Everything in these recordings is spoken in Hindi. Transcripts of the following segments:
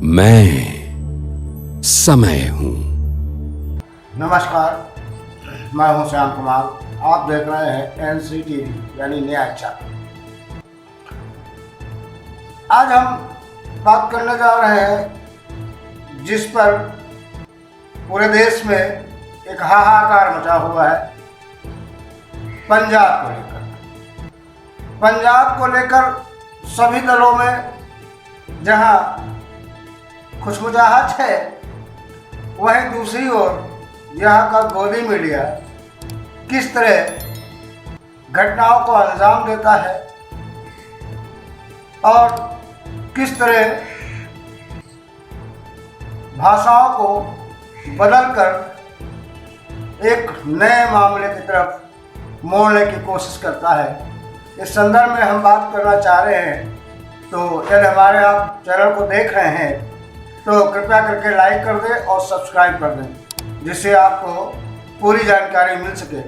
मैं समय हूं। नमस्कार, मैं हूं श्याम कुमार। आप देख रहे हैं NCTV यानी न्याय चैनल। आज हम बात करने जा रहे हैं जिस पर पूरे देश में एक हाहाकार मचा हुआ है, पंजाब को लेकर। पंजाब को लेकर सभी दलों में जहां खुशमुजाहट है, वहीं दूसरी ओर यहाँ का गोदी मीडिया किस तरह घटनाओं को अंजाम देता है और किस तरह भाषाओं को बदलकर एक नए मामले की तरफ मोड़ने की कोशिश करता है। इस संदर्भ में हम बात करना चाह रहे हैं। तो यदि हमारे आप चैनल को देख रहे हैं तो कृपया करके लाइक कर दें और सब्सक्राइब कर दें, जिससे आपको पूरी जानकारी मिल सके।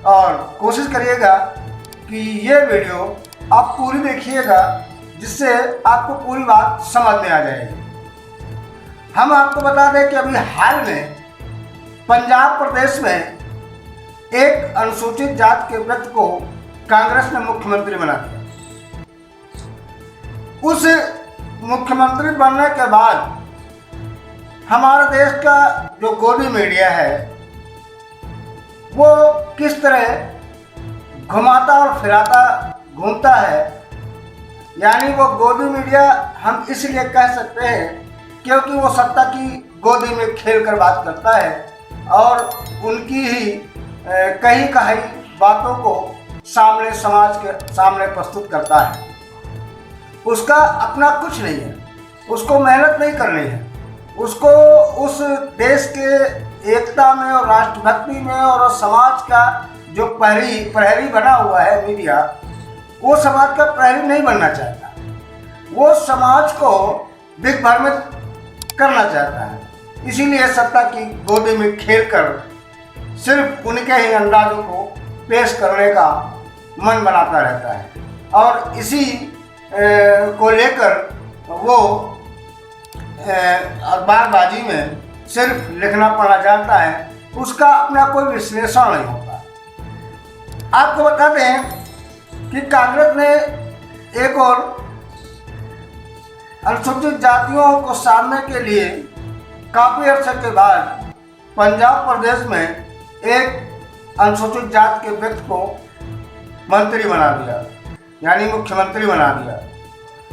और कोशिश करिएगा कि ये वीडियो आप पूरी देखिएगा, जिससे आपको पूरी बात समझ में आ जाएगी। हम आपको बता दें कि अभी हाल में पंजाब प्रदेश में एक अनुसूचित जाति के व्यक्ति को कांग्रेस ने मुख्यमंत्री बना दिया। उस मुख्यमंत्री बनने के बाद हमारे देश का जो गोदी मीडिया है वो किस तरह घुमाता और फिराता घूमता है। यानी वो गोदी मीडिया हम इसलिए कह सकते हैं क्योंकि वो सत्ता की गोदी में खेल कर बात करता है और उनकी ही कही कही बातों को समाज के सामने प्रस्तुत करता है। उसका अपना कुछ नहीं है, उसको मेहनत नहीं करनी है, उसको उस देश के एकता में और राष्ट्रभक्ति में और समाज का जो प्रहरी बना हुआ है मीडिया, वो समाज का प्रहरी नहीं बनना चाहता। वो समाज को दिग्भ्रमित करना चाहता है। इसीलिए सत्ता की गोदी में खेलकर सिर्फ उनके ही अंदाजों को पेश करने का मन बनाता रहता है और इसी को लेकर वो अखबारबाजी में सिर्फ लिखना पढ़ना जानता है, उसका अपना कोई विश्लेषण नहीं होता। आपको बता दें कि कांग्रेस ने एक और अनुसूचित जातियों को साधने के लिए काफ़ी अर्से के बाद पंजाब प्रदेश में एक अनुसूचित जाति के व्यक्ति को मंत्री बना दिया, यानी मुख्यमंत्री बना दिया।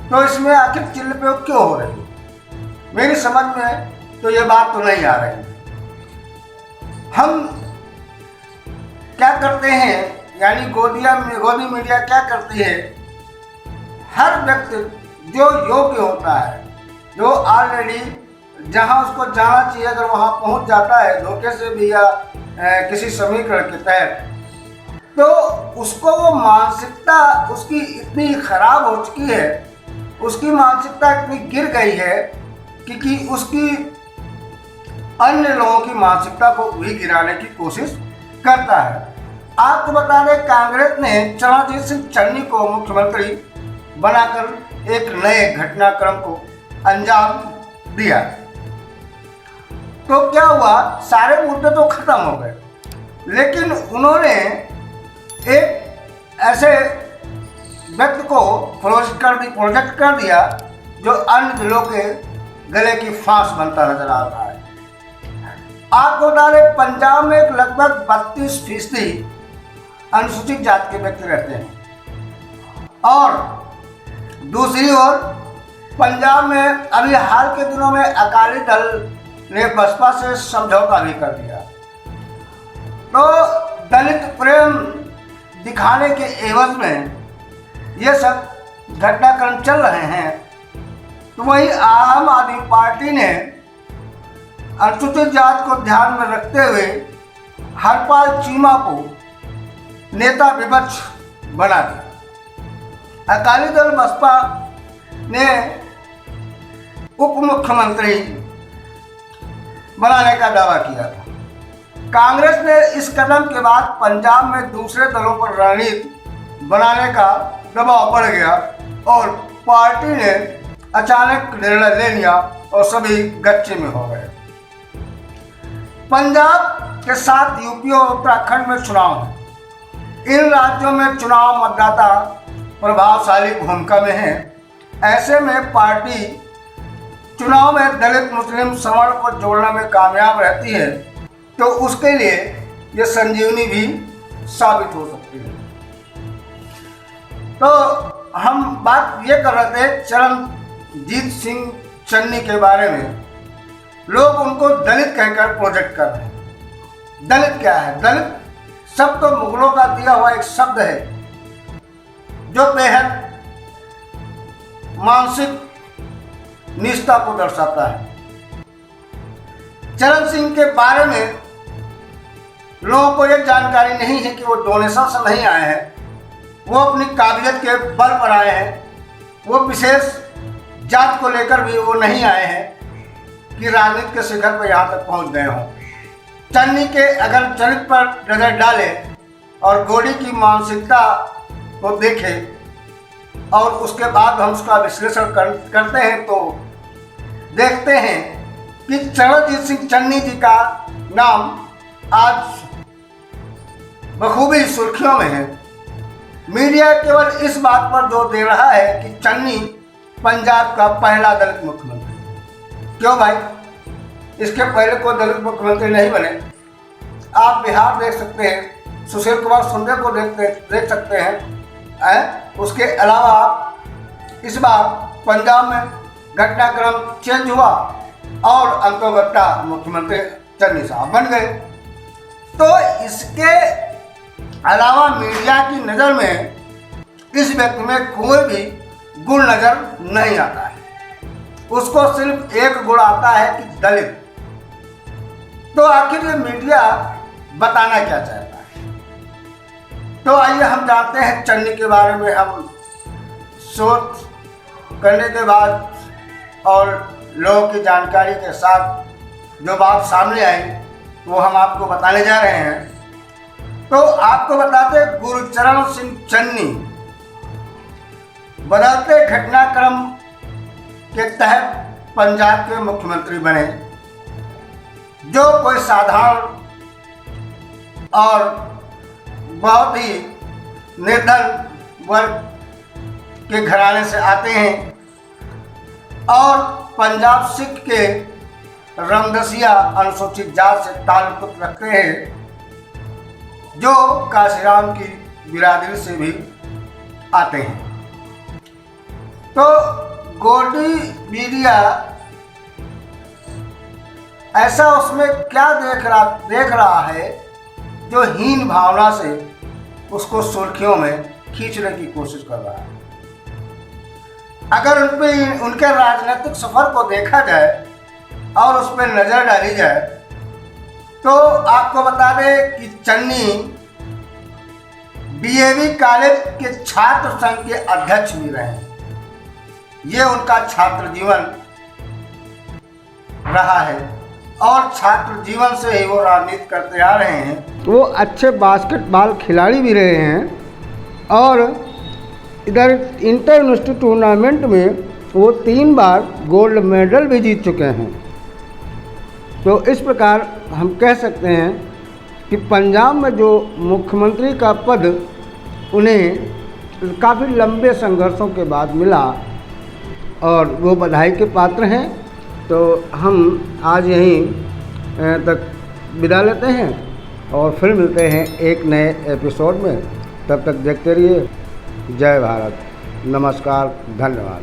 तो इसमें आखिर चिल्ल पे क्यों हो रही है? मेरी समझ में तो ये बात तो नहीं आ रही। हम क्या करते हैं, यानी गोदी मीडिया क्या करती है, हर व्यक्ति जो योग्य होता है, जो ऑलरेडी जहां उसको जाना चाहिए, अगर वहां पहुंच जाता है धोखे से भी या किसी समीकरण के तहत, तो उसको वो मानसिकता उसकी इतनी खराब हो चुकी है, उसकी मानसिकता इतनी गिर गई है कि उसकी अन्य लोगों की मानसिकता को भी गिराने की कोशिश करता है। आपको बता दें, कांग्रेस ने चरणजीत सिंह चन्नी को मुख्यमंत्री बनाकर एक नए घटनाक्रम को अंजाम दिया। तो क्या हुआ, सारे मुद्दे तो खत्म हो गए, लेकिन उन्होंने एक ऐसे व्यक्ति को प्रोजेक्ट कर दिया जो अन्य जिलों के गले की फांस बनता नजर आ रहा है। आपको बता दें, पंजाब में एक लगभग 32% अनुसूचित जाति के व्यक्ति रहते हैं और दूसरी ओर पंजाब में अभी हाल के दिनों में अकाली दल ने बसपा से समझौता भी कर दिया। तो दलित प्रेम दिखाने के एवज में ये सब घटनाक्रम चल रहे हैं। तो वहीं आम आदमी पार्टी ने अनुसूचित जाति को ध्यान में रखते हुए हरपाल चीमा को नेता विपक्ष बना दिया। अकाली दल बसपा ने उप मुख्यमंत्री बनाने का दावा किया था। कांग्रेस ने इस कदम के बाद पंजाब में दूसरे दलों पर रणनीति बनाने का दबाव बढ़ गया और पार्टी ने अचानक निर्णय ले लिया और सभी गच्चे में हो गए। पंजाब के साथ यूपी और उत्तराखंड में चुनाव है। इन राज्यों में चुनाव मतदाता प्रभावशाली भूमिका में है। ऐसे में पार्टी चुनाव में दलित मुस्लिम सवर्ण को जोड़ने में कामयाब रहती है तो उसके लिए ये संजीवनी भी साबित हो सकती है। तो हम बात ये कर रहे थे चरणजीत सिंह चन्नी के बारे में। लोग उनको दलित कहकर प्रोजेक्ट कर रहे हैं। दलित क्या है? दलित शब्द तो मुगलों का दिया हुआ एक शब्द है जो बेहद मानसिक निष्ठा को दर्शाता है। चरण सिंह के बारे में लोगों को यह जानकारी नहीं है कि वो डोनेशन से नहीं आए हैं, वो अपनी काबिलियत के बल पर आए हैं, वो विशेष जात को लेकर भी वो नहीं आए हैं कि राजनीति के शिखर पर यहाँ तक पहुँच गए हों। चन्नी के अगर चरित्र पर नजर डालें और गोडी की मानसिकता को देखें और उसके बाद हम उसका विश्लेषण करते हैं तो देखते हैं कि चरणजीत सिंह चन्नी जी का नाम आज बखूबी सुर्खियों में है। मीडिया केवल इस बात पर जोर दे रहा है कि चन्नी पंजाब का पहला दलित मुख्यमंत्री। क्यों भाई? इसके पहले कोई दलित मुख्यमंत्री नहीं बने। आप बिहार देख सकते हैं, सुशील कुमार शिंदे को देख सकते हैं। उसके अलावा आप इस बार पंजाब में घटनाक्रम चेंज हुआ और अंतोगत्ता मुख्यमंत्री चन्नी साहब बन गए। तो इसके अलावा मीडिया की नज़र में इस व्यक्ति में कोई भी गुण नज़र नहीं आता है। उसको सिर्फ एक गुण आता है कि दलित। तो आखिर ये मीडिया बताना क्या चाहता है? तो आइए हम जानते हैं चन्नी के बारे में। हम सोच करने के बाद और लोगों की जानकारी के साथ जो बात सामने आई वो हम आपको बताने जा रहे हैं। तो आपको बताते गुरचरण सिंह चन्नी बदलते घटनाक्रम के तहत पंजाब के मुख्यमंत्री बने, जो कोई साधारण और बहुत ही निर्धन वर्ग के घराने से आते हैं और पंजाब सिख के रंगदसिया अनुसूचित जात से ताल्लुक रखते हैं, जो काशीराम की बिरादरी से भी आते हैं। तो गोडी मीडिया ऐसा उसमें क्या देख रहा है जो हीन भावना से उसको सुर्खियों में खींचने की कोशिश कर रहा है। अगर उनके राजनीतिक सफर को देखा जाए और उस पर नज़र डाली जाए तो आपको बता दें कि चन्नी डीएवी कॉलेज के छात्र संघ के अध्यक्ष भी रहे हैं। ये उनका छात्र जीवन रहा है और छात्र जीवन से ही वो राजनीति करते आ रहे हैं। वो अच्छे बास्केटबॉल खिलाड़ी भी रहे हैं और इधर इंटर यूनिवर्सिटी टूर्नामेंट में वो 3 बार गोल्ड मेडल भी जीत चुके हैं। तो इस प्रकार हम कह सकते हैं कि पंजाब में जो मुख्यमंत्री का पद उन्हें काफ़ी लंबे संघर्षों के बाद मिला और वो बधाई के पात्र हैं। तो हम आज यहीं तक विदा लेते हैं और फिर मिलते हैं एक नए एपिसोड में। तब तक देखते रहिए। जय भारत, नमस्कार, धन्यवाद।